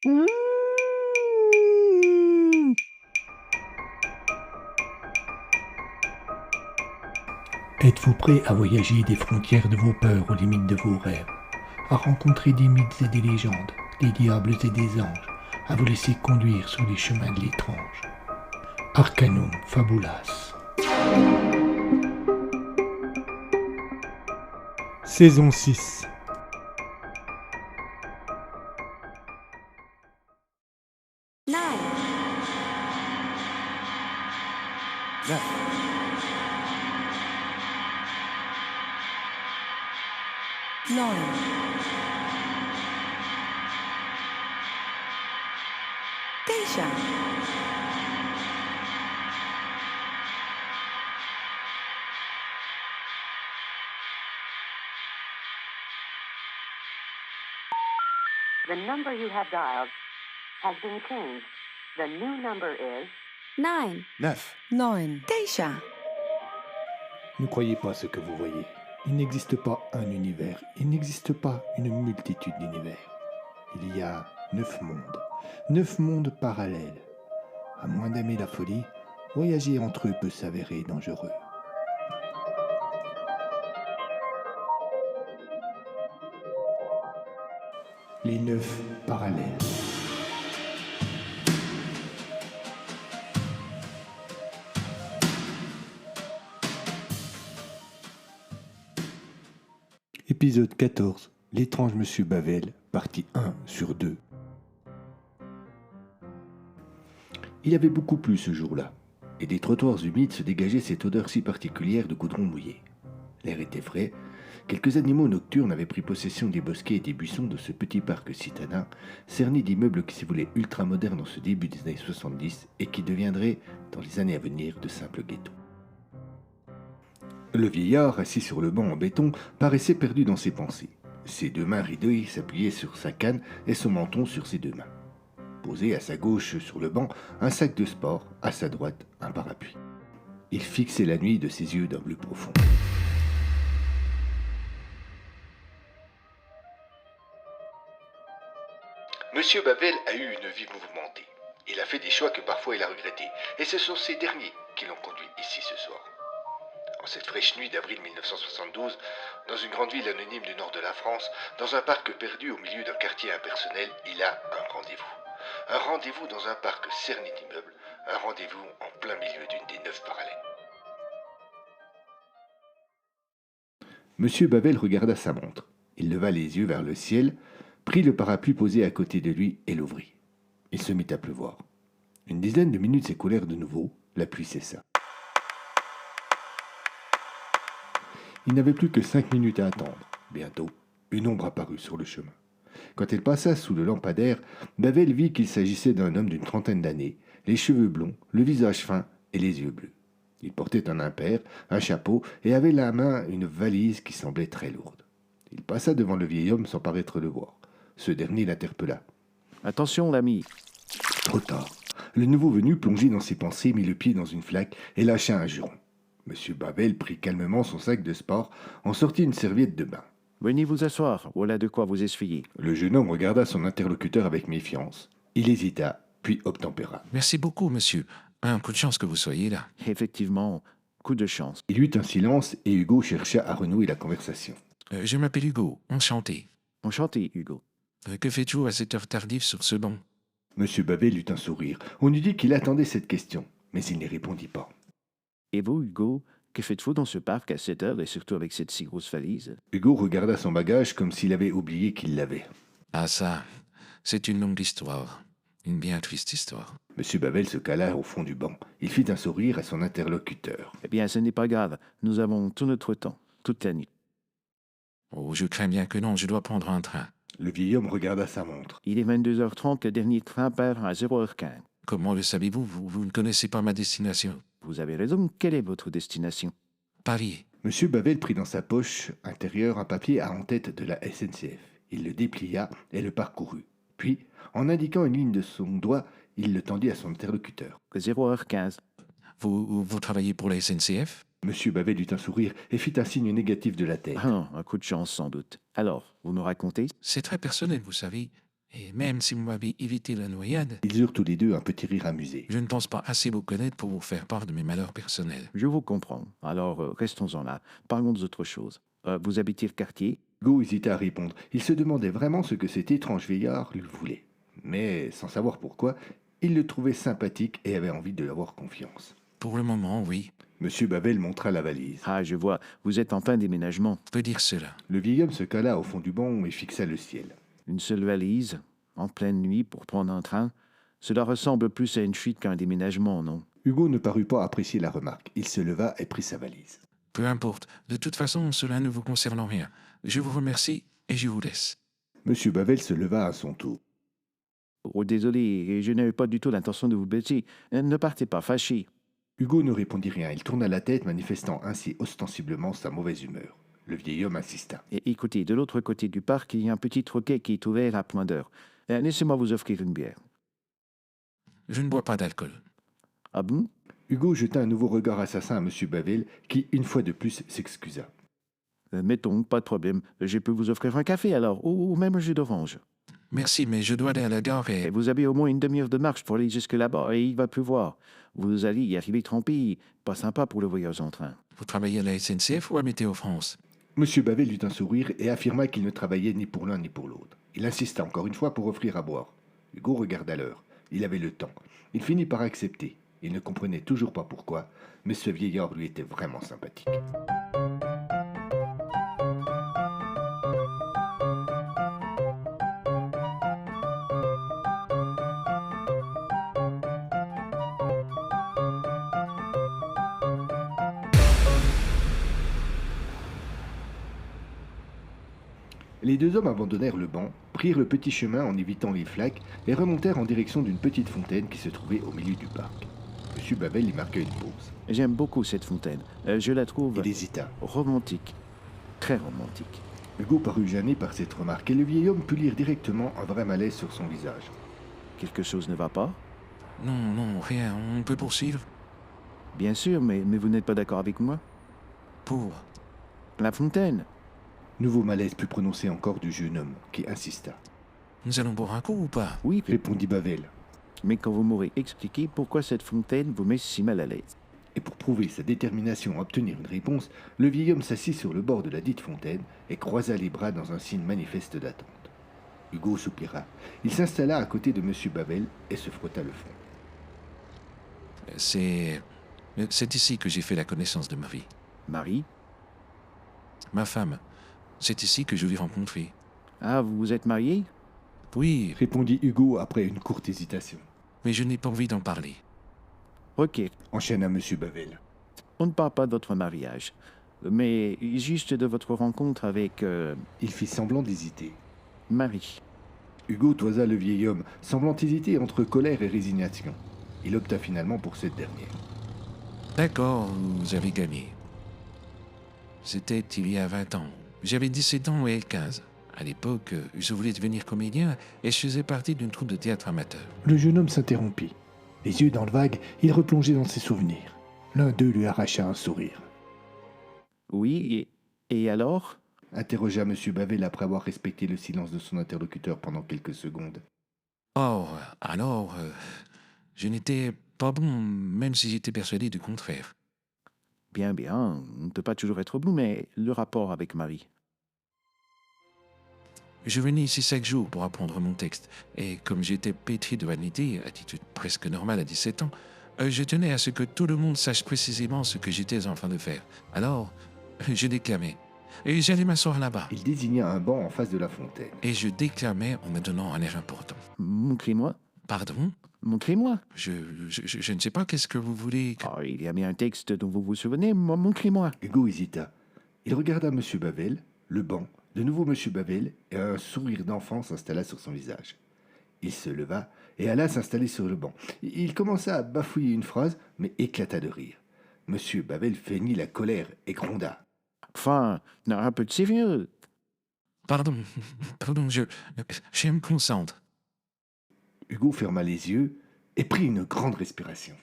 Mmh. Êtes-vous prêt à voyager des frontières de vos peurs aux limites de vos rêves, à rencontrer des mythes et des légendes, des diables et des anges, à vous laisser conduire sur les chemins de l'étrange? Arcanum Fabulas. Saison 6. The number you have dialed has been changed. The new number is 9. 9. Teisha. Ne croyez pas ce que vous voyez. Il n'existe pas un univers, il n'existe pas une multitude d'univers. Il y a 9 mondes parallèles. À moins d'aimer la folie, voyager entre eux peut s'avérer dangereux. Les 9 parallèles. Épisode 14. L'étrange Monsieur Bavel, partie 1 sur 2. Il y avait beaucoup plu ce jour-là, et des trottoirs humides se dégageait cette odeur si particulière de goudron mouillé. L'air était frais, quelques animaux nocturnes avaient pris possession des bosquets et des buissons de ce petit parc citadin, cerné d'immeubles qui se voulaient ultramodernes en ce début des années 70 et qui deviendraient, dans les années à venir, de simples ghettos. Le vieillard, assis sur le banc en béton, paraissait perdu dans ses pensées. Ses deux mains ridées s'appuyaient sur sa canne et son menton sur ses deux mains. Posé à sa gauche sur le banc, un sac de sport, à sa droite, un parapluie. Il fixait la nuit de ses yeux d'un bleu profond. Monsieur Bavel a eu une vie mouvementée. Il a fait des choix que parfois il a regrettés, et ce sont ces derniers qui l'ont conduit ici ce soir. En cette fraîche nuit d'avril 1972, dans une grande ville anonyme du nord de la France, dans un parc perdu au milieu d'un quartier impersonnel, il a un rendez-vous. Un rendez-vous dans un parc cerné d'immeubles, un rendez-vous en plein milieu d'une des 9 parallèles. Monsieur Bavel regarda sa montre. Il leva les yeux vers le ciel, prit le parapluie posé à côté de lui et l'ouvrit. Il se mit à pleuvoir. Une dizaine de minutes s'écoulèrent de nouveau, la pluie cessa. Il n'avait plus que 5 minutes à attendre. Bientôt, une ombre apparut sur le chemin. Quand elle passa sous le lampadaire, Bavel vit qu'il s'agissait d'un homme d'une trentaine d'années, les cheveux blonds, le visage fin et les yeux bleus. Il portait un impair, un chapeau et avait à la main une valise qui semblait très lourde. Il passa devant le vieil homme sans paraître le voir. Ce dernier l'interpella. « Attention, l'ami !» Trop tard. Le nouveau venu, plongé dans ses pensées, mit le pied dans une flaque et lâcha un juron. Monsieur Bavel prit calmement son sac de sport, en sortit une serviette de bain. « Venez vous asseoir, voilà de quoi vous essuyer. » Le jeune homme regarda son interlocuteur avec méfiance. Il hésita, puis obtempéra. « Merci beaucoup, monsieur. Un coup de chance que vous soyez là. » Effectivement, coup de chance. Il y eut un silence et Hugo chercha à renouer la conversation. Je m'appelle Hugo, enchanté. Enchanté, Hugo. Que faites-vous à cette heure tardive sur ce banc? Monsieur Bavel eut un sourire. On eût dit qu'il attendait cette question, mais il n'y répondit pas. Et vous, Hugo, que faites-vous dans ce parc à cette heure et surtout avec cette si grosse valise? Hugo regarda son bagage comme s'il avait oublié qu'il l'avait. Ah ça, c'est une longue histoire. Une bien triste histoire. Monsieur Bavel se cala au fond du banc. Il fit un sourire à son interlocuteur. Eh bien, ce n'est pas grave. Nous avons tout notre temps, toute la nuit. Oh, je crains bien que non, je dois prendre un train. Le vieil homme regarda sa montre. Il est 22h30, le dernier train part à 0h15. Comment le savez-vous? Vous ne connaissez pas ma destination. Vous avez raison. Quelle est votre destination? Paris. Monsieur Bavel prit dans sa poche intérieure un papier à en-tête de la SNCF. Il le déplia et le parcourut. Puis, en indiquant une ligne de son doigt, il le tendit à son interlocuteur. 0h15. Vous travaillez pour la SNCF? Monsieur Bavel eut un sourire et fit un signe négatif de la tête. Ah, un coup de chance sans doute. Alors, vous me racontez? C'est très personnel, vous savez. Et même si vous m'avez évité la noyade, Ils eurent tous les deux un petit rire amusé. je ne pense pas assez vous connaître pour vous faire part de mes malheurs personnels. Je vous comprends. Alors, restons-en là. Parlons d'autre chose. Vous habitez le quartier? Hugo hésita à répondre. Il se demandait vraiment ce que cet étrange vieillard lui voulait. Mais, sans savoir pourquoi, il le trouvait sympathique et avait envie de lui avoir confiance. Pour le moment, oui, Monsieur Babel montra la valise. Ah, je vois. Vous êtes en plein déménagement. on peut dire cela. Le vieil homme se cala au fond du banc et fixa le ciel. Une seule valise, en pleine nuit, pour prendre un train. Cela ressemble plus à une fuite qu'à un déménagement, non? Hugo ne parut pas apprécier la remarque. Il se leva et prit sa valise. Peu importe. De toute façon, cela ne vous concerne en rien. Je vous remercie et je vous laisse. Monsieur Babel se leva à son tour. Oh, désolé, je n'avais pas du tout l'intention de vous blesser. Ne partez pas fâché. Hugo ne répondit rien. Il tourna la tête, manifestant ainsi ostensiblement sa mauvaise humeur. Le vieil homme insista. Et écoutez, de l'autre côté du parc, il y a un petit troquet qui est ouvert à point d'heure. Laissez-moi vous offrir une bière. Je ne bois pas d'alcool. Ah bon? Hugo jeta un nouveau regard assassin à monsieur Babel, qui, une fois de plus, s'excusa. Mettons, pas de problème. Je peux vous offrir un café alors, ou même un jus d'orange. Merci, mais je dois aller à la gare Et et... vous avez au moins une demi-heure de marche pour aller jusque là-bas, et il va pleuvoir. Vous allez y arriver trempé. Pas sympa pour le voyage en train. Vous travaillez à la SNCF ou à Météo France? Monsieur Babel eut un sourire et affirma qu'il ne travaillait ni pour l'un ni pour l'autre. Il insista encore une fois pour offrir à boire. Hugo regarda l'heure. Il avait le temps. Il finit par accepter. Il ne comprenait toujours pas pourquoi, mais ce vieillard lui était vraiment sympathique. Les deux hommes abandonnèrent le banc, prirent le petit chemin en évitant les flaques et remontèrent en direction d'une petite fontaine qui se trouvait au milieu du parc. Monsieur Babel y marqua une pause. J'aime beaucoup cette fontaine. Je la trouve Il hésita. romantique. Très romantique. Hugo parut gêné par cette remarque et le vieil homme put lire directement un vrai malaise sur son visage. Quelque chose ne va pas? Non, non, rien. On peut poursuivre? Bien sûr, mais vous n'êtes pas d'accord avec moi? Pour... La fontaine. Nouveau malaise plus prononcé encore du jeune homme, qui insista. Nous allons boire un coup ou pas? Oui, Répondit Babel. mais quand vous m'aurez expliqué pourquoi cette fontaine vous met si mal à l'aise. Et pour prouver sa détermination à obtenir une réponse, le vieil homme s'assit sur le bord de la dite fontaine et croisa les bras dans un signe manifeste d'attente. Hugo soupira. Il s'installa à côté de monsieur Babel et se frotta le front. C'est ici que j'ai fait la connaissance de Marie. Marie? Ma femme. C'est ici que je l'ai rencontrée. Ah, vous vous êtes marié? Oui, Répondit Hugo après une courte hésitation. mais je n'ai pas envie d'en parler. Ok, Enchaîna monsieur Babel. on ne parle pas de votre mariage, mais juste de votre rencontre avec Il fit semblant d'hésiter. Marie. Hugo toisa le vieil homme, semblant hésiter entre colère et résignation. Il opta finalement pour cette dernière. D'accord, vous avez gagné. C'était il y a 20 ans. J'avais 17 ans et elle 15. À l'époque, je voulais devenir comédien et je faisais partie d'une troupe de théâtre amateur. Le jeune homme s'interrompit. Les yeux dans le vague, il replongeait dans ses souvenirs. L'un d'eux lui arracha un sourire. Oui, et alors? Interrogea monsieur Babel après avoir respecté le silence de son interlocuteur pendant quelques secondes. Oh, alors, je n'étais pas bon, même si j'étais persuadé du contraire. Bien, bien, on ne peut pas toujours être bon, mais le rapport avec Marie. Je venais ici chaque jour pour apprendre mon texte, et comme j'étais pétri de vanité, attitude presque normale à 17 ans, je tenais à ce que tout le monde sache précisément ce que j'étais en train de faire. Alors, je déclamais, et j'allais m'asseoir là-bas, Il désigna un banc en face de la fontaine. et je déclamais en me donnant un air important. Montrez-moi. Pardon? Montrez-moi. Je ne sais pas qu'est-ce que vous voulez... Oh, il y a bien un texte dont vous vous souvenez. Montrez-moi. Hugo hésita. Il regarda monsieur Babel, le banc, de nouveau monsieur Babel, et un sourire d'enfant s'installa sur son visage. Il se leva et alla s'installer sur le banc. Il commença à bafouiller une phrase, mais éclata de rire. Monsieur Babel feignit la colère et gronda. Enfin, un peu de sérieux. Pardon, pardon, je me concentre. Hugo ferma les yeux et prit une grande respiration.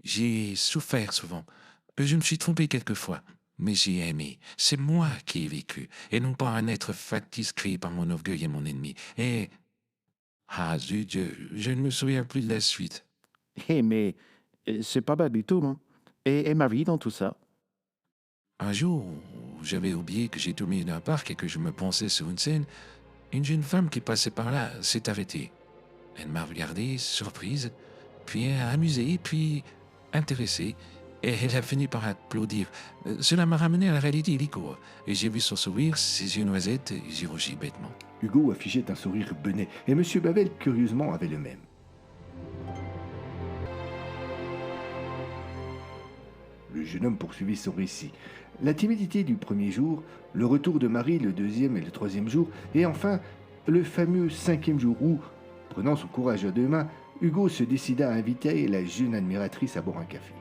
J'ai souffert souvent. Je me suis trompé quelquefois. Mais j'ai aimé. C'est moi qui ai vécu, et non pas un être factice créé par mon orgueil et mon ennemi. Et Ah, zut, je ne me souviens plus de la suite. Mais c'est pas bad du tout, hein. Et Marie dans tout ça? Un jour, j'avais oublié que j'ai dormi dans un parc et que je me pensais sur une scène. Une jeune femme qui passait par là s'est arrêtée. Elle m'a regardé, surprise, puis amusée, puis intéressée, et elle a fini par applaudir. Cela m'a ramené à la réalité illico, et j'ai vu son sourire, ses yeux noisettes, et j'ai rougi bêtement. Hugo affichait un sourire benet, et M. Babel, curieusement, avait le même. Le jeune homme poursuivit son récit. La timidité du premier jour, le retour de Marie le deuxième et le troisième jour, et enfin le fameux cinquième jour où, prenant son courage à deux mains, Hugo se décida à inviter la jeune admiratrice à boire un café.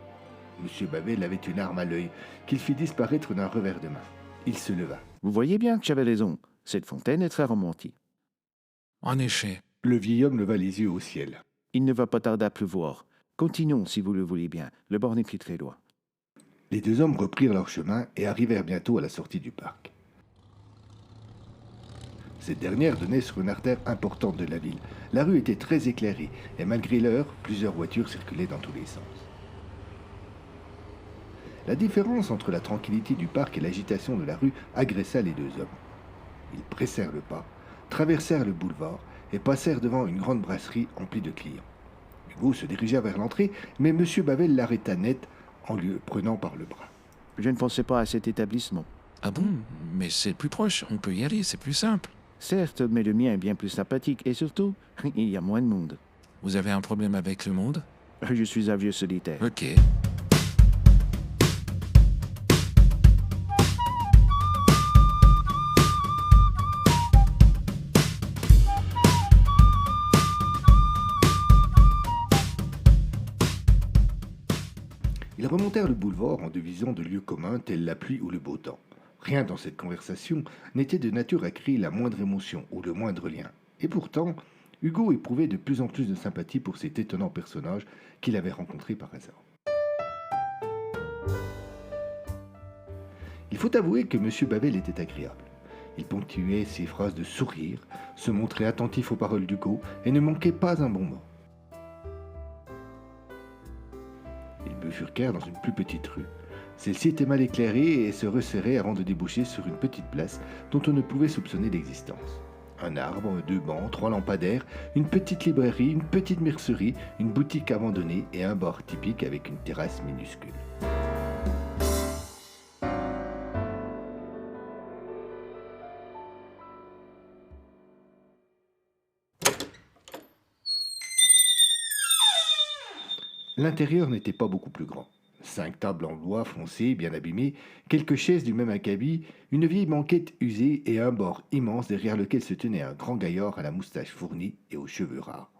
M. Babel avait une arme à l'œil qu'il fit disparaître d'un revers de main. Il se leva. Vous voyez bien que j'avais raison. Cette fontaine est très romantique. En effet, Le vieil homme leva les yeux au ciel. Il ne va pas tarder à pleuvoir. Continuons si vous le voulez bien. Le bord n'est plus très loin. Les deux hommes reprirent leur chemin et arrivèrent bientôt à la sortie du parc. Cette dernière donnait sur une artère importante de la ville. La rue était très éclairée et malgré l'heure, plusieurs voitures circulaient dans tous les sens. La différence entre la tranquillité du parc et l'agitation de la rue agressa les deux hommes. Ils pressèrent le pas, traversèrent le boulevard et passèrent devant une grande brasserie emplie de clients. Hugo se dirigea vers l'entrée, mais M. Babel l'arrêta net en lui prenant par le bras. Je ne pensais pas à cet établissement. ah bon, mais c'est plus proche, on peut y aller, c'est plus simple. Certes, mais le mien est bien plus sympathique et surtout, il y a moins de monde. Vous avez un problème avec le monde? Je suis un vieux solitaire. Ok. Ils remontèrent le boulevard en devisant de lieux communs tels la pluie ou le beau temps. Rien dans cette conversation n'était de nature à créer la moindre émotion ou le moindre lien. Et pourtant, Hugo éprouvait de plus en plus de sympathie pour cet étonnant personnage qu'il avait rencontré par hasard. Il faut avouer que M. Babel était agréable. Il ponctuait ses phrases de sourire, se montrait attentif aux paroles d'Hugo et ne manquait pas un bon mot. Ils bifurquèrent dans une plus petite rue. Celle-ci était mal éclairée et se resserrait avant de déboucher sur une petite place dont on ne pouvait soupçonner l'existence. Un arbre, deux bancs, trois lampadaires, une petite librairie, une petite mercerie, une boutique abandonnée et un bar typique avec une terrasse minuscule. L'intérieur n'était pas beaucoup plus grand. 5 tables en bois foncé, bien abîmées, quelques chaises du même acabit, une vieille banquette usée et un bord immense derrière lequel se tenait un grand gaillard à la moustache fournie et aux cheveux rares.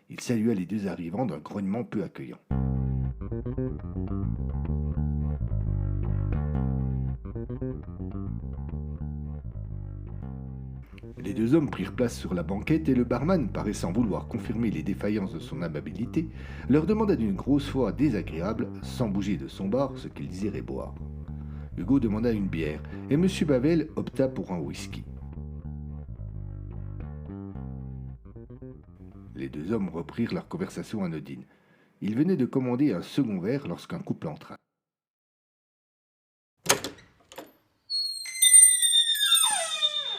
Il salua les deux arrivants d'un grognement peu accueillant. Les deux hommes prirent place sur la banquette et le barman, paraissant vouloir confirmer les défaillances de son amabilité, leur demanda d'une grosse voix désagréable, sans bouger de son bar, ce qu'ils iraient boire. Hugo demanda une bière et M. Babel opta pour un whisky. Les deux hommes reprirent leur conversation anodine. Ils venaient de commander un second verre lorsqu'un couple entra.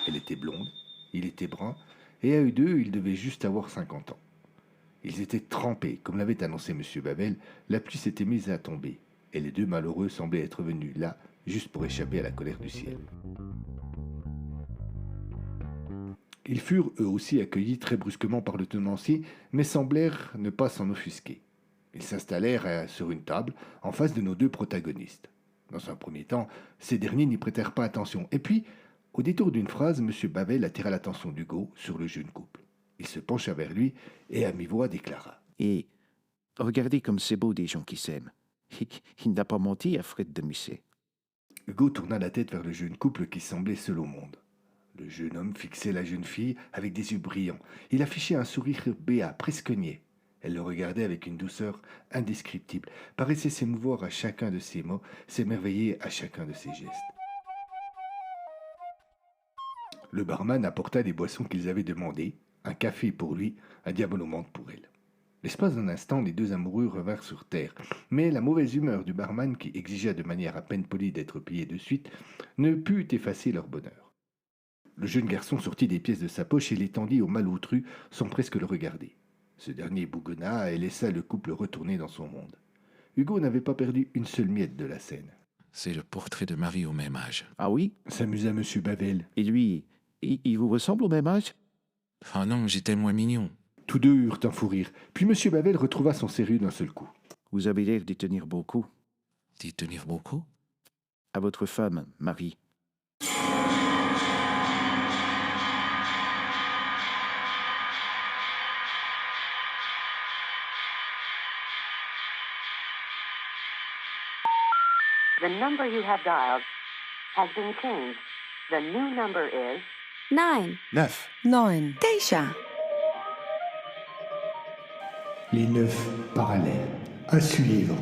Elle était blonde, il était brun, et à eux deux, ils devaient juste avoir 50 ans. Ils étaient trempés, comme l'avait annoncé M. Babel, la pluie s'était mise à tomber, et les deux malheureux semblaient être venus là, juste pour échapper à la colère du ciel. Ils furent eux aussi accueillis très brusquement par le tenancier, mais semblèrent ne pas s'en offusquer. Ils s'installèrent sur une table, en face de nos deux protagonistes. Dans un premier temps, ces derniers n'y prêtèrent pas attention, et puis, au détour d'une phrase, M. Babel attira l'attention d'Hugo sur le jeune couple. Il se pencha vers lui et à mi-voix déclara. « Et regardez comme c'est beau des gens qui s'aiment. Il n'a pas menti à Fred de Musset. » Hugo tourna la tête vers le jeune couple qui semblait seul au monde. Le jeune homme fixait la jeune fille avec des yeux brillants. Il affichait un sourire béat, presque niais. Elle le regardait avec une douceur indescriptible, paraissait s'émouvoir à chacun de ses mots, s'émerveiller à chacun de ses gestes. Le barman apporta les boissons qu'ils avaient demandées, Un café pour lui, un diabolomante pour elle. L'espace d'un instant, les deux amoureux revinrent sur terre, mais la mauvaise humeur du barman, qui exigea de manière à peine polie d'être payé de suite, ne put effacer leur bonheur. Le jeune garçon sortit des pièces de sa poche et les tendit au malotru sans presque le regarder. Ce dernier bougonna et laissa le couple retourner dans son monde. Hugo n'avait pas perdu une seule miette de la scène. C'est le portrait de Marie au même âge. Ah oui? S'amusa M. Bavel. Et lui, il vous ressemble au même âge? Ah non, j'étais moins mignon. Tous deux eurent un fou rire, puis M. Bavel retrouva son sérieux d'un seul coup. Vous avez l'air d'y tenir beaucoup. D'y tenir beaucoup? À votre femme, Marie. The number you have dialed has been changed. The new number is 9, 9, 9, 9. Les 9 parallèles. À suivre.